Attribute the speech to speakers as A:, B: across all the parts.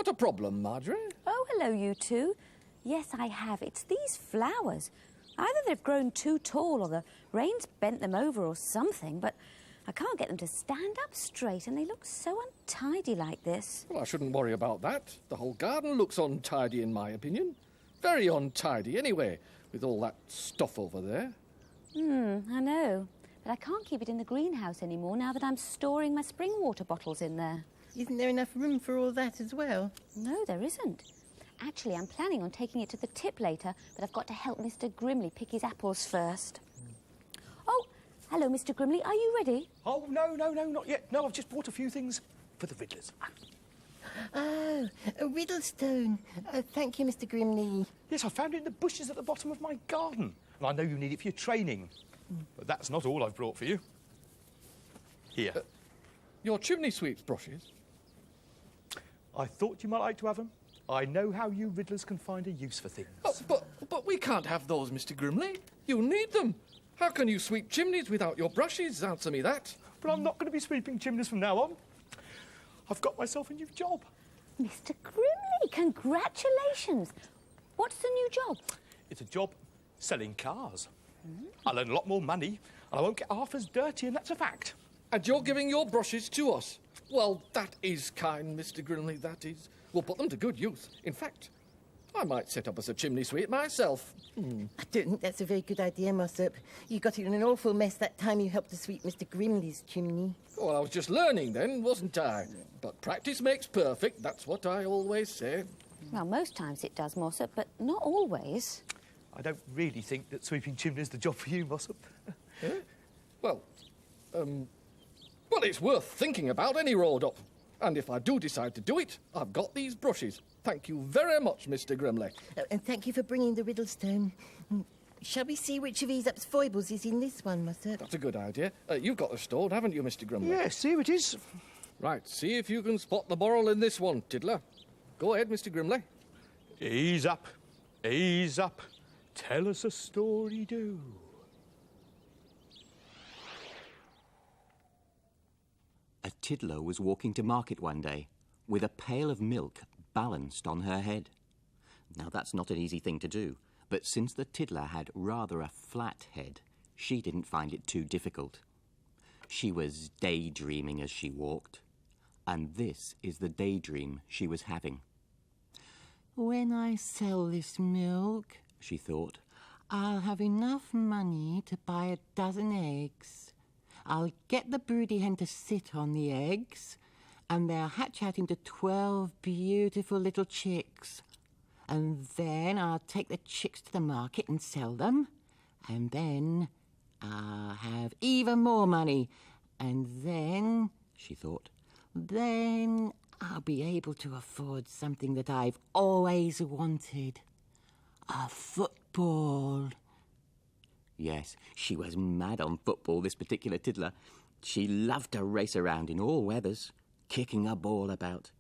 A: got a problem, Marjorie?
B: Oh, hello, you two. Yes, I have. It's these flowers. Either they've grown too tall or the rain's bent them over or something, but I can't get them to stand up straight and they look so untidy like this.
A: Well, I shouldn't worry about that. The whole garden looks untidy, in my opinion. Very untidy, anyway, with all that stuff over there.
B: I know. But I can't keep it in the greenhouse anymore now that I'm storing my spring water bottles in there.
C: Isn't there enough room for all that as well?
B: No, there isn't. Actually, I'm planning on taking it to the tip later, but I've got to help Mr. Grimley pick his apples first. Oh, hello, Mr. Grimley. Are you ready?
D: Oh, no, not yet. No, I've just bought a few things for the Riddlers.
C: Oh, a Riddlestone. Thank you, Mr. Grimley.
D: Yes, I found it in the bushes at the bottom of my garden. And I know you need it for your training. But that's not all I've brought for you. Here.
A: Your chimney sweep's brushes?
D: I thought you might like to have them. I know how you Riddlers can find a use for things.
A: Oh, but we can't have those, Mr. Grimley. You need them. How can you sweep chimneys without your brushes? Answer me that.
D: But I'm not going to be sweeping chimneys from now on. I've got myself a new job.
B: Mr. Grimley, congratulations. What's the new job?
D: It's a job selling cars. I'll earn a lot more money, and I won't get half as dirty, and that's a fact.
A: And you're giving your brushes to us? Well, that is kind, Mr. Grimley, that is. We'll put them to good use. In fact, I might set up as a chimney sweep myself.
C: I don't think that's a very good idea, Mossop. You got it in an awful mess that time you helped to sweep Mr. Grimley's chimney.
A: Well, I was just learning then, wasn't I? But practice makes perfect, that's what I always say.
B: Well, most times it does, Mossop, but not always.
D: I don't really think that sweeping chimneys is the job for you, Mossop.
A: Well, it's worth thinking about any road up. And if I do decide to do it, I've got these brushes. Thank you very much, Mr. Grimley.
C: And thank you for bringing the Riddlestone. Shall we see which of Aesop's foibles is in this one, Mossop?
A: That's a good idea. You've got the stone, haven't you, Mr. Grimley?
D: Yes, here it is.
A: Right, see if you can spot the moral in this one, Tiddler. Go ahead, Mr. Grimley.
D: Ease up. Ease up. Tell us a story, do.
E: A tiddler was walking to market one day with a pail of milk balanced on her head. Now, that's not an easy thing to do, but since the tiddler had rather a flat head, she didn't find it too difficult. She was daydreaming as she walked, and this is the daydream she was having. When I sell this milk, she thought, I'll have enough money to buy a dozen eggs. I'll get the broody hen to sit on the eggs, and they'll hatch out into 12 beautiful little chicks. And then I'll take the chicks to the market and sell them. And then I'll have even more money. And then, she thought, then I'll be able to afford something that I've always wanted. A football. Yes, she was mad on football, this particular tiddler. She loved to race around in all weathers, kicking a ball about.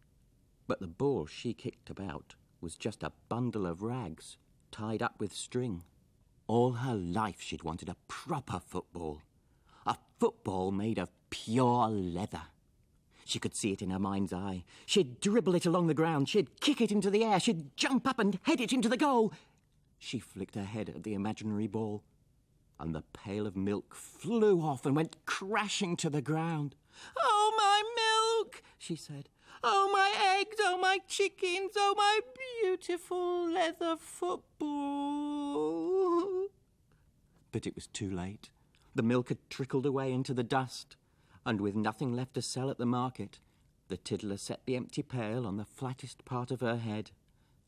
E: But the ball she kicked about was just a bundle of rags tied up with string. All her life she'd wanted a proper football. A football made of pure leather. She could see it in her mind's eye. She'd dribble it along the ground. She'd kick it into the air. She'd jump up and head it into the goal. She flicked her head at the imaginary ball, and the pail of milk flew off and went crashing to the ground. "Oh, my milk!" she said. "Oh, my eggs! Oh, my chickens! Oh, my beautiful leather football!" But it was too late. The milk had trickled away into the dust, and with nothing left to sell at the market, the tiddler set the empty pail on the flattest part of her head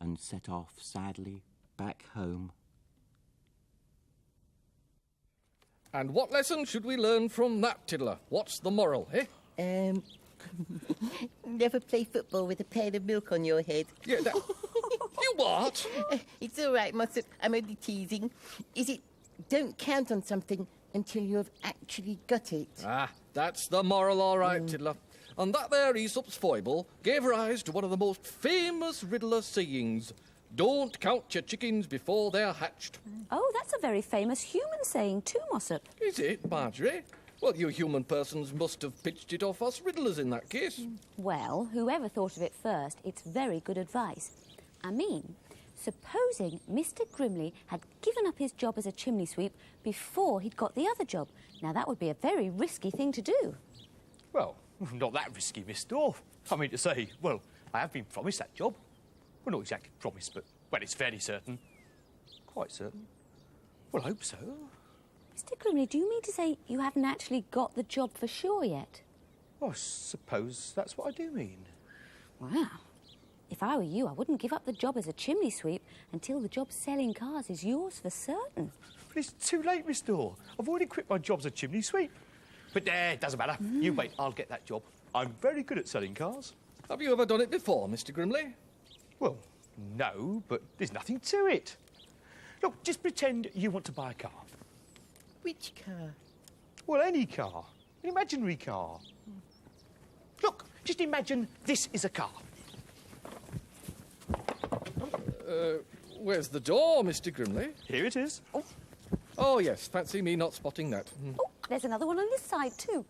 E: and set off sadly back home.
A: And what lesson should we learn from that, Tiddler? What's the moral, eh?
C: Never play football with a pail of milk on your head.
A: Yeah, that... You what?
C: It's all right, Mossop. I'm only teasing. Is it don't count on something until you have actually got it?
A: Ah, that's the moral, all right, Tiddler. And that there Aesop's foible gave rise to one of the most famous Riddler sayings. Don't count your chickens before they're hatched.
B: Oh, that's a very famous human saying too, Mossop.
A: Is it, Marjorie? Well, you human persons must have pitched it off us Riddlers in that case.
B: Well, whoever thought of it first, it's very good advice. I mean, supposing Mr. Grimley had given up his job as a chimney sweep before he'd got the other job. Now, that would be a very risky thing to do.
D: Well, not that risky, Miss Dorf. I mean to say, well, I have been promised that job. Well, not exactly promised, but, well, it's fairly certain. Quite certain. Well, I hope so.
B: Mr. Grimley, do you mean to say you haven't actually got the job for sure yet?
D: Well, I suppose that's what I do mean.
B: Wow. If I were you, I wouldn't give up the job as a chimney sweep until the job selling cars is yours for certain.
D: But it's too late, Miss Dorf. I've already quit my job as a chimney sweep. But it doesn't matter. You wait, I'll get that job. I'm very good at selling cars.
A: Have you ever done it before, Mr. Grimley?
D: Well, no, but there's nothing to it. Look, just pretend you want to buy a car.
C: Which car?
D: Well, any car. An imaginary car. Look, just imagine this is a car.
A: Where's the door, Mr. Grimley?
D: Here it is.
A: Oh, yes, fancy me not spotting that.
B: Oh, there's another one on this side too.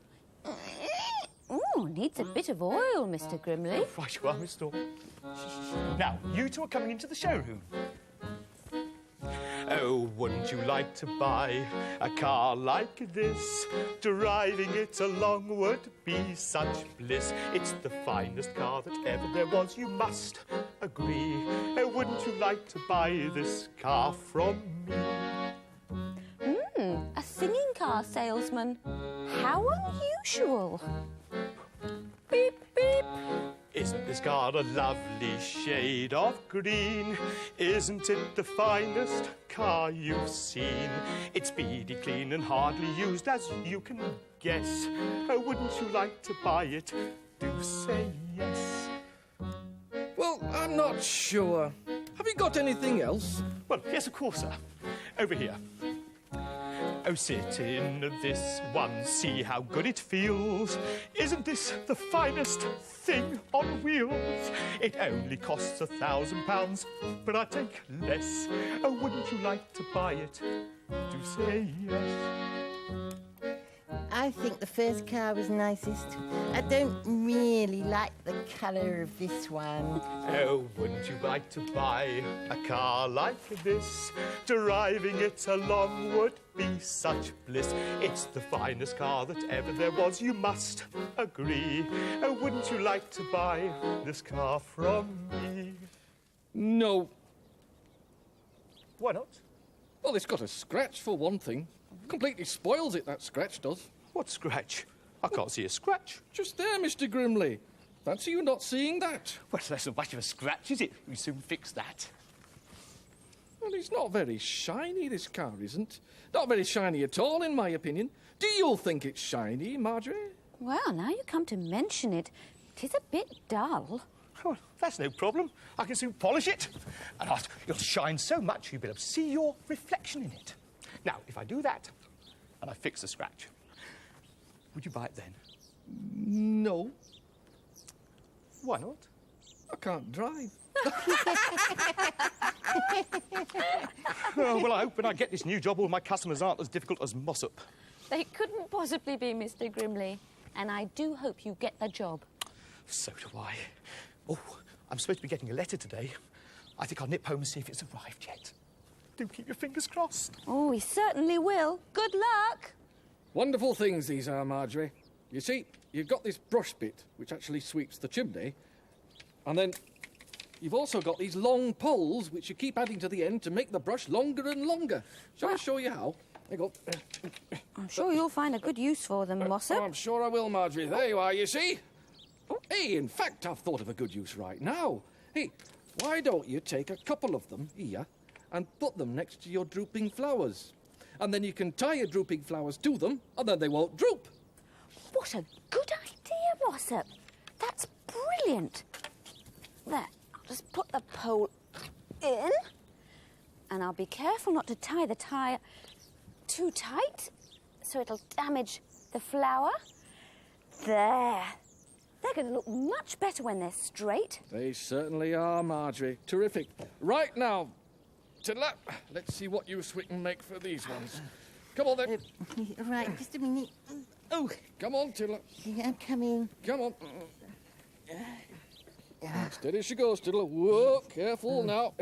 B: Oh, needs a bit of oil, Mr. Grimley.
D: Right you are, Miss Dorf. Now, you two are coming into the showroom. Oh, wouldn't you like to buy a car like this? Driving it along would be such bliss. It's the finest car that ever there was, you must agree. Oh, wouldn't you like to buy this car from me?
B: A singing car salesman. How unusual. Beep, beep.
D: Isn't this car a lovely shade of green? Isn't it the finest car you've seen? It's speedy, clean and hardly used, as you can guess. Oh, wouldn't you like to buy it? Do say yes.
A: Well, I'm not sure. Have you got anything else?
D: Well, yes, of course, sir. Over here. Oh, sit in this one, see how good it feels. Isn't this the finest thing on wheels? It only costs £1,000, but I take less. Oh, wouldn't you like to buy it? Do say yes.
C: I think the first car was nicest. I don't really like the colour of this one.
D: Oh, wouldn't you like to buy a car like this? Driving it along would be such bliss. It's the finest car that ever there was, you must agree. Oh, wouldn't you like to buy this car from me?
A: No.
D: Why not?
A: Well, it's got a scratch, for one thing. Completely spoils it, that scratch does.
D: What scratch? I can't see a scratch.
A: Just there, Mr. Grimley. Fancy you not seeing that?
D: Well, that's not much of a scratch, is it? We soon fix that.
A: Well, it's not very shiny, this car isn't. Not very shiny at all, in my opinion. Do you think it's shiny, Marjorie?
B: Well, now you come to mention it, it is a bit dull.
D: Oh, that's no problem. I can soon polish it. And it'll shine so much you'll be able to see your reflection in it. Now, if I do that, and I fix the scratch, would you buy it then?
A: No,
D: Why not?
A: I can't drive.
D: Oh, well, I hope when I get this new job, all my customers aren't as difficult as Mossop.
B: They couldn't possibly be, Mr. Grimley. And I do hope you get the job.
D: So do I. Oh, I'm supposed to be getting a letter today. I think I'll nip home and see if it's arrived yet. Do keep your fingers crossed.
B: Oh, we certainly will. Good luck.
A: Wonderful things these are, Marjorie. You see, you've got this brush bit, which actually sweeps the chimney, and then you've also got these long poles, which you keep adding to the end to make the brush longer and longer. Shall I show you how? There you go.
B: I'm sure you'll find a good use for them, Mossop.
A: Oh, I'm sure I will, Marjorie. There you are, you see? Oh, hey, in fact, I've thought of a good use right now. Hey, why don't you take a couple of them here and put them next to your drooping flowers? And then you can tie your drooping flowers to them, and then they won't droop.
B: What a good idea, Mossop. That's brilliant. There, I'll just put the pole in. And I'll be careful not to tie the tie too tight, so it'll damage the flower. There. They're going to look much better when they're straight.
A: They certainly are, Marjorie. Terrific. Right now, Tiddler, let's see what use we can make for these ones. Come on, then.
C: Right, just a minute. Oh,
A: Come on, Tiddler.
C: yeah, I'm coming.
A: Come on. Steady as she goes, Tiddler. Whoa, careful now.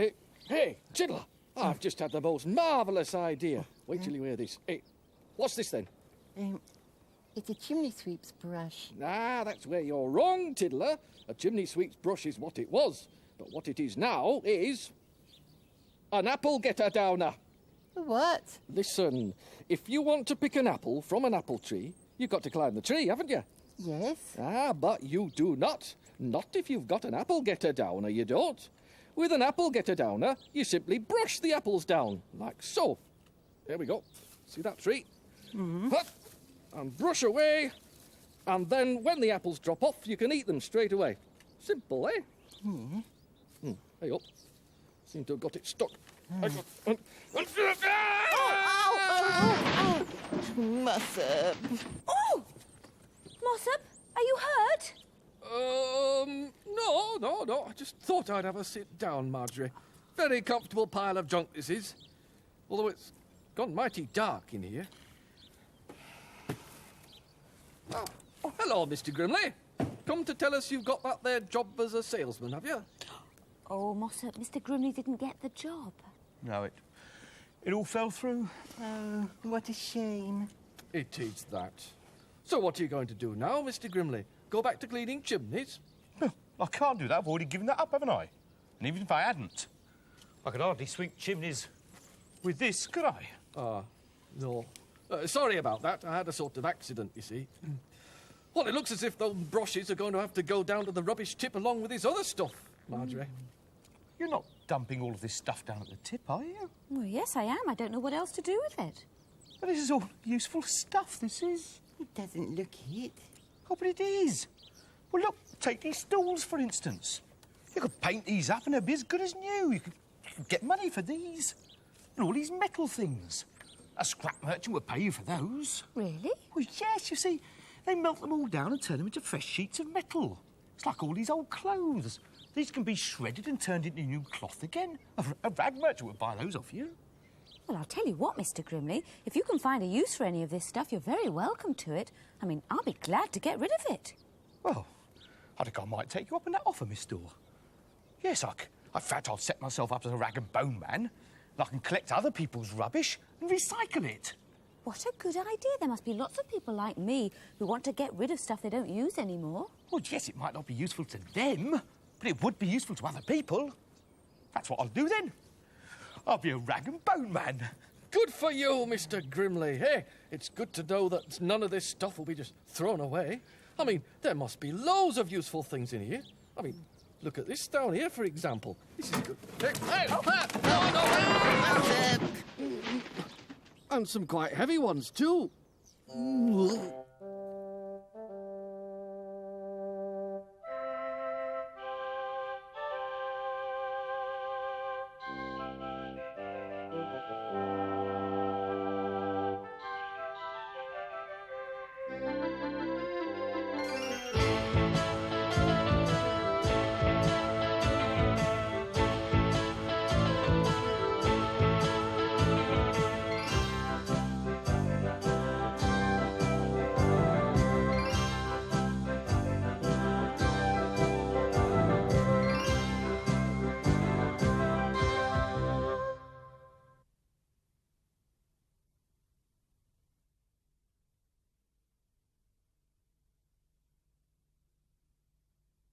A: Hey, Tiddler, I've just had the most marvellous idea. Wait till you hear this. Hey, what's this then?
C: It's a chimney sweep's brush.
A: Ah, that's where you're wrong, Tiddler. A chimney sweep's brush is what it was. But what it is now is an apple getter downer.
C: What?
A: Listen, if you want to pick an apple from an apple tree, you've got to climb the tree, haven't you?
C: Yes.
A: Ah, but you do not. Not if you've got an apple getter downer, you don't. With an apple getter downer, you simply brush the apples down, like so. There we go. See that tree? Hup, and brush away. And then when the apples drop off, you can eat them straight away. Simple, eh? Hey up. Seem to have got it stuck.
C: Mossop.
B: Oh! Mossop, are you hurt?
A: No. I just thought I'd have a sit down, Marjorie. Very comfortable pile of junk this is. Although it's gone mighty dark in here. Oh, hello, Mr. Grimley. Come to tell us you've got that there job as a salesman, have you?
B: Oh, Mossop, Mr. Grimley didn't get the job.
D: No, it all fell through.
C: Oh, what a shame.
A: It is that. So what are you going to do now, Mr. Grimley? Go back to cleaning chimneys?
D: Well, I can't do that. I've already given that up, haven't I? And even if I hadn't, I could hardly sweep chimneys with this, could I?
A: No. Sorry about that. I had a sort of accident, you see. Well, it looks as if those brushes are going to have to go down to the rubbish tip along with his other stuff, Marjorie.
D: You're not dumping all of this stuff down at the tip, are you?
B: Well, yes, I am. I don't know what else to do with it.
D: But this is all useful stuff, this is.
C: It doesn't look it.
D: Oh, but it is. Well, look, take these stools, for instance. You could paint these up and they'd be as good as new. You could get money for these. And all these metal things. A scrap merchant would pay you for those.
B: Really?
D: Well, yes, you see, they melt them all down and turn them into fresh sheets of metal. It's like all these old clothes. These can be shredded and turned into new cloth again. A rag merchant would buy those off you.
B: Well, I'll tell you what, Mr. Grimley. If you can find a use for any of this stuff, you're very welcome to it. I mean, I'll be glad to get rid of it.
D: Well, I think I might take you up on that offer, Miss Dorr. Yes, in fact, I'll set myself up as a rag and bone man. And I can collect other people's rubbish and recycle it.
B: What a good idea. There must be lots of people like me who want to get rid of stuff they don't use anymore.
D: Well, yes, it might not be useful to them, but it would be useful to other people. That's what I'll do then. I'll be a rag and bone man.
A: Good for you, Mr. Grimley. Hey, it's good to know that none of this stuff will be just thrown away. I mean, there must be loads of useful things in here. I mean, look at this down here, for example. This is good. Hey, and some quite heavy ones, too.